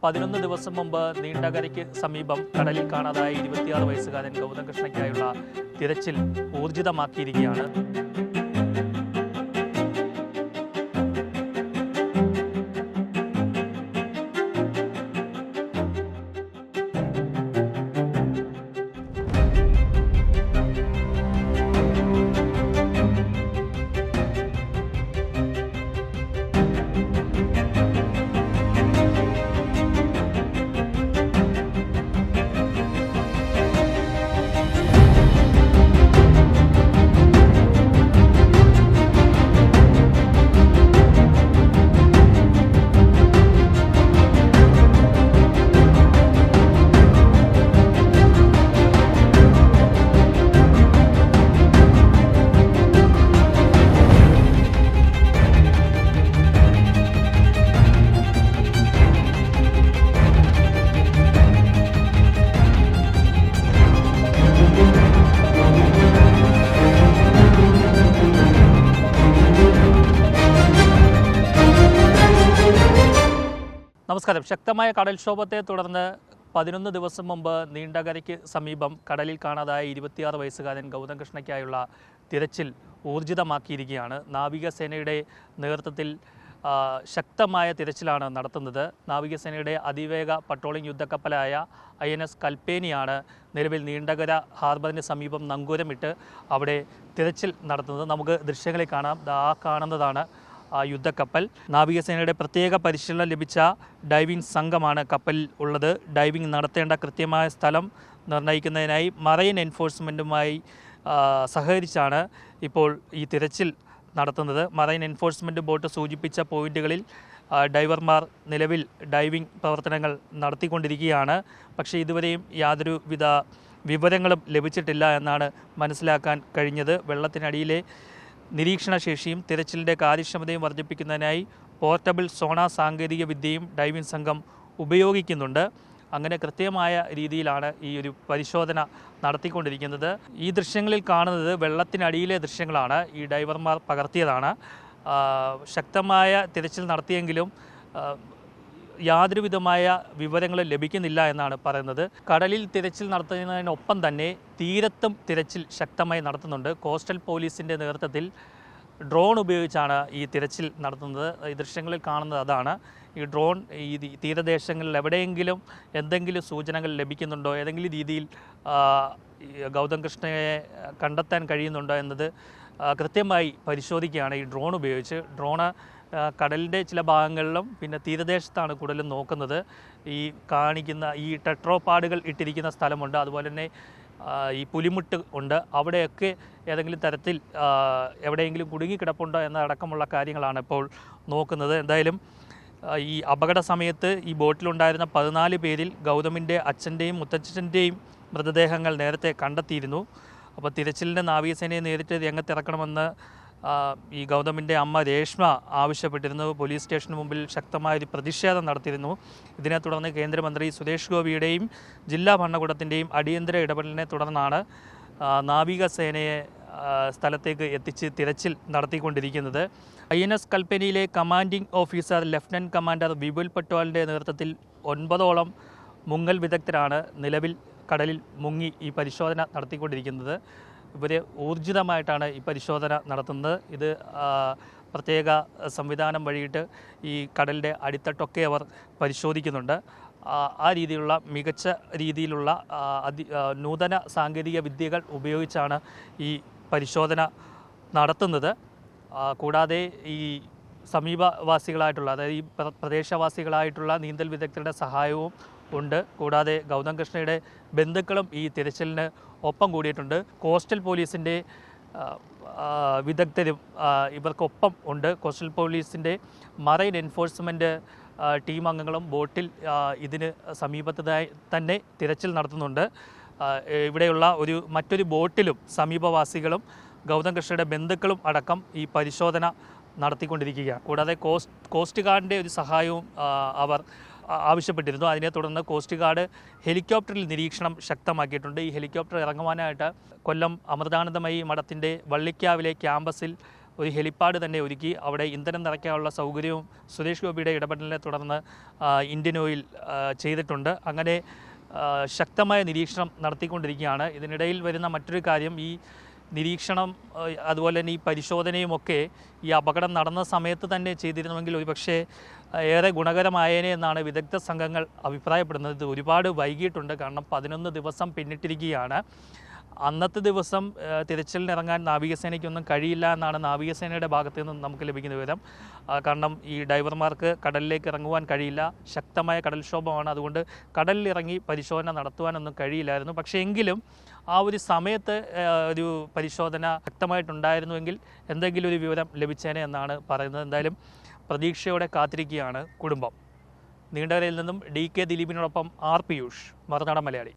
11 ദിവസം മുമ്പ് നീണ്ടകരയ്ക്ക് സമീപം കടലിൽ കാണാതായ 26 വയസ്സുകാരൻ ഗൗതം കൃഷ്ണയ്ക്കായുള്ള തിരച്ചിൽ ഊർജിതമാക്കിയിരിക്കുകയാണ്. നമസ്കാരം. ശക്തമായ കടൽക്ഷോഭത്തെ തുടർന്ന് 11 ദിവസം മുമ്പ് നീണ്ടകരയ്ക്ക് സമീപം കടലിൽ കാണാതായ 26 വയസ്സുകാരൻ ഗൗതം കൃഷ്ണയ്ക്കായുള്ള തിരച്ചിൽ ഊർജിതമാക്കിയിരിക്കുകയാണ്. നാവികസേനയുടെ നേതൃത്വത്തിൽ ശക്തമായ തിരച്ചിലാണ് നടത്തുന്നത്. നാവികസേനയുടെ അതിവേഗ പട്രോളിംഗ് യുദ്ധക്കപ്പലായ INS കൽപ്പേനിയാണ് നിലവിൽ നീണ്ടകര ഹാർബറിന് സമീപം നങ്കൂരമിട്ട് അവിടെ തിരച്ചിൽ നടത്തുന്നത്. നമുക്ക് ദൃശ്യങ്ങളിൽ കാണാം. ആ കാണുന്നതാണ് യുദ്ധക്കപ്പൽ. നാവികസേനയുടെ പ്രത്യേക പരിശീലനം ലഭിച്ച ഡൈവിംഗ് സംഘമാണ് കപ്പലിൽ ഉള്ളത്. ഡൈവിംഗ് നടത്തേണ്ട കൃത്യമായ സ്ഥലം നിർണ്ണയിക്കുന്നതിനായി മറൈൻ എൻഫോഴ്സ്മെൻറ്റുമായി സഹകരിച്ചാണ് ഇപ്പോൾ ഈ തിരച്ചിൽ നടത്തുന്നത്. മറൈൻ എൻഫോഴ്സ്മെൻറ്റ് ബോട്ട് സൂചിപ്പിച്ച പോയിന്റുകളിൽ ഡൈവർമാർ നിലവിൽ ഡൈവിംഗ് പ്രവർത്തനങ്ങൾ നടത്തിക്കൊണ്ടിരിക്കുകയാണ്. പക്ഷേ ഇതുവരെയും യാതൊരുവിധ വിവരങ്ങളും ലഭിച്ചിട്ടില്ല എന്നാണ് മനസ്സിലാക്കാൻ കഴിഞ്ഞത്. വെള്ളത്തിനടിയിലെ നിരീക്ഷണശേഷിയും തിരച്ചിലിൻ്റെ കാര്യക്ഷമതയും വർദ്ധിപ്പിക്കുന്നതിനായി പോർട്ടബിൾ സോണാർ സാങ്കേതിക വിദ്യയും ഡൈവിംഗ് സംഘം ഉപയോഗിക്കുന്നുണ്ട്. അങ്ങനെ കൃത്യമായ രീതിയിലാണ് ഈ ഒരു പരിശോധന നടത്തിക്കൊണ്ടിരിക്കുന്നത്. ഈ ദൃശ്യങ്ങളിൽ കാണുന്നത് വെള്ളത്തിനടിയിലെ ദൃശ്യങ്ങളാണ്. ഈ ഡൈവർമാർ പകർത്തിയതാണ്. ശക്തമായ തിരച്ചിൽ നടത്തിയെങ്കിലും യാതൊരുവിധമായ വിവരങ്ങളും ലഭിക്കുന്നില്ല എന്നാണ് പറയുന്നത്. കടലിൽ തിരച്ചിൽ നടത്തുന്നതിനൊപ്പം തന്നെ തീരത്തും തിരച്ചിൽ ശക്തമായി നടത്തുന്നുണ്ട്. കോസ്റ്റൽ പോലീസിൻ്റെ നേതൃത്വത്തിൽ ഡ്രോൺ ഉപയോഗിച്ചാണ് ഈ തിരച്ചിൽ നടത്തുന്നത്. ഈ ദൃശ്യങ്ങളിൽ കാണുന്നത് അതാണ്. ഈ ഡ്രോൺ ഈ തീരദേശങ്ങളിൽ എവിടെയെങ്കിലും എന്തെങ്കിലും സൂചനകൾ ലഭിക്കുന്നുണ്ടോ, ഏതെങ്കിലും രീതിയിൽ ഗൗതം കൃഷ്ണയെ കണ്ടെത്താൻ കഴിയുന്നുണ്ടോ എന്നത് കൃത്യമായി പരിശോധിക്കുകയാണ് ഈ ഡ്രോൺ ഉപയോഗിച്ച്. ഡ്രോണ് കടലിൻ്റെ ചില ഭാഗങ്ങളിലും പിന്നെ തീരദേശത്താണ് കൂടുതലും നോക്കുന്നത്. ഈ കാണിക്കുന്ന ഈ ടെട്രോപാഡുകൾ ഇട്ടിരിക്കുന്ന സ്ഥലമുണ്ട്, അതുപോലെ തന്നെ ഈ പുലിമുട്ട് ഉണ്ട്. അവിടെയൊക്കെ ഏതെങ്കിലും തരത്തിൽ എവിടെയെങ്കിലും കുടുങ്ങിക്കിടപ്പുണ്ടോ എന്നതടക്കമുള്ള കാര്യങ്ങളാണ് ഇപ്പോൾ നോക്കുന്നത്. എന്തായാലും ഈ അപകട സമയത്ത് ഈ ബോട്ടിലുണ്ടായിരുന്ന 14 പേരിൽ ഗൗതമിൻ്റെ അച്ഛൻ്റെയും മുത്തച്ഛൻ്റെയും മൃതദേഹങ്ങൾ നേരത്തെ കണ്ടെത്തിയിരുന്നു. അപ്പോൾ തിരച്ചിലിൻ്റെ നാവികസേനയെ നേരിട്ട് രംഗത്തിറക്കണമെന്ന് ഈ ഗൗതമിൻ്റെ അമ്മ രേഷ്മ ആവശ്യപ്പെട്ടിരുന്നു. പോലീസ് സ്റ്റേഷന് മുമ്പിൽ ശക്തമായൊരു പ്രതിഷേധം നടത്തിയിരുന്നു. ഇതിനെ തുടർന്ന് കേന്ദ്രമന്ത്രി സുരേഷ് ഗോപിയുടെയും ജില്ലാ ഭരണകൂടത്തിൻ്റെയും അടിയന്തര ഇടപെടലിനെ തുടർന്നാണ് നാവികസേനയെ സ്ഥലത്തേക്ക് എത്തിച്ച് തിരച്ചിൽ നടത്തിക്കൊണ്ടിരിക്കുന്നത്. INS കൽപ്പനിയിലെ commanding officer lieutenant commander Vipul പട്വാളിൻ്റെ നേതൃത്വത്തിൽ 9ഓളം മുങ്ങൽ വിദഗ്ധരാണ് നിലവിൽ കടലിൽ മുങ്ങി ഈ പരിശോധന നടത്തിക്കൊണ്ടിരിക്കുന്നത്. ഇവരെ ഊർജിതമായിട്ടാണ് ഈ പരിശോധന നടത്തുന്നത്. ഇത് പ്രത്യേക സംവിധാനം വഴിയിട്ട് ഈ കടലിൻ്റെ അടിത്തട്ടൊക്കെ അവർ പരിശോധിക്കുന്നുണ്ട്. ആ രീതിയിലുള്ള മികച്ച രീതിയിലുള്ള നൂതന സാങ്കേതിക വിദ്യകൾ ഉപയോഗിച്ചാണ് ഈ പരിശോധന നടത്തുന്നത്. കൂടാതെ ഈ സമീപവാസികളായിട്ടുള്ള, അതായത് ഈ പ്രദേശവാസികളായിട്ടുള്ള നീന്തൽ വിദഗ്ധരുടെ സഹായവും ഉണ്ട്. കൂടാതെ ഗൗതം കൃഷ്ണയുടെ ബന്ധുക്കളും ഈ തിരച്ചിലിന് ഒപ്പം കൂടിയിട്ടുണ്ട്. കോസ്റ്റൽ പോലീസിൻ്റെ വിദഗ്ധരും ഇവർക്കൊപ്പം ഉണ്ട്. കോസ്റ്റൽ പോലീസിൻ്റെ മറൈൻ എൻഫോഴ്സ്മെൻറ്റ് ടീം അംഗങ്ങളും ബോട്ടിൽ ഇതിന് സമീപത്തായി തന്നെ തിരച്ചിൽ നടത്തുന്നുണ്ട്. ഇവിടെയുള്ള മറ്റൊരു ബോട്ടിലും സമീപവാസികളും ഗൗതം കൃഷ്ണയുടെ ബന്ധുക്കളും അടക്കം ഈ പരിശോധന നടത്തിക്കൊണ്ടിരിക്കുകയാണ്. കൂടാതെ കോസ്റ്റ് ഗാർഡിൻ്റെ ഒരു സഹായവും അവർ ആവശ്യപ്പെട്ടിരുന്നു. അതിനെ തുടർന്ന് കോസ്റ്റ് ഗാർഡ് ഹെലികോപ്റ്ററിൽ നിരീക്ഷണം ശക്തമാക്കിയിട്ടുണ്ട്. ഈ ഹെലികോപ്റ്റർ ഇറങ്ങുവാനായിട്ട് കൊല്ലം അമൃതാനന്ദമയി മഠത്തിൻ്റെ വള്ളിക്കാവിലെ ക്യാമ്പസിൽ ഒരു ഹെലിപ്പാഡ് തന്നെ ഒരുക്കി അവിടെ ഇന്ധനം നിറയ്ക്കാനുള്ള സൗകര്യവും സുരേഷ് ഗോപിയുടെ ഇടപെടലിനെ തുടർന്ന് ഇന്ത്യൻ ഓയിൽ ചെയ്തിട്ടുണ്ട്. അങ്ങനെ ശക്തമായ നിരീക്ഷണം നടത്തിക്കൊണ്ടിരിക്കുകയാണ്. ഇതിനിടയിൽ വരുന്ന മറ്റൊരു കാര്യം, ഈ നിരീക്ഷണം അതുപോലെ തന്നെ ഈ പരിശോധനയുമൊക്കെ ഈ അപകടം നടന്ന സമയത്ത് തന്നെ ചെയ്തിരുന്നുവെങ്കിൽ ഒരുപക്ഷെ ഏറെ ഗുണകരമായേനെ എന്നാണ് വിദഗ്ധ സംഘങ്ങൾ അഭിപ്രായപ്പെടുന്നത്. ഇത് ഒരുപാട് വൈകിയിട്ടുണ്ട്, കാരണം 11 ദിവസം പിന്നിട്ടിരിക്കുകയാണ്. അന്നത്തെ ദിവസം തിരച്ചിലിനിറങ്ങാൻ നാവികസേനയ്ക്കൊന്നും കഴിയില്ല എന്നാണ് നാവികസേനയുടെ ഭാഗത്തു നിന്നും നമുക്ക് ലഭിക്കുന്ന വിവരം. കാരണം ഈ ഡൈവർമാർക്ക് കടലിലേക്ക് ഇറങ്ങുവാൻ കഴിയില്ല, ശക്തമായ കടൽക്ഷോഭമാണ്. അതുകൊണ്ട് കടലിലിറങ്ങി പരിശോധന നടത്തുവാനൊന്നും കഴിയില്ലായിരുന്നു. പക്ഷേ എങ്കിലും ആ ഒരു സമയത്ത് ഒരു പരിശോധന ശക്തമായിട്ടുണ്ടായിരുന്നുവെങ്കിൽ എന്തെങ്കിലും ഒരു വിവരം ലഭിച്ചേനെ എന്നാണ് പറയുന്നത്. എന്തായാലും പ്രതീക്ഷയോടെ കാത്തിരിക്കുകയാണ് കുടുംബം. നീണ്ടകരയിൽ നിന്നും DK ദിലീപിനോടൊപ്പം R. പിയൂഷ്, മറുനാടൻ മലയാളി.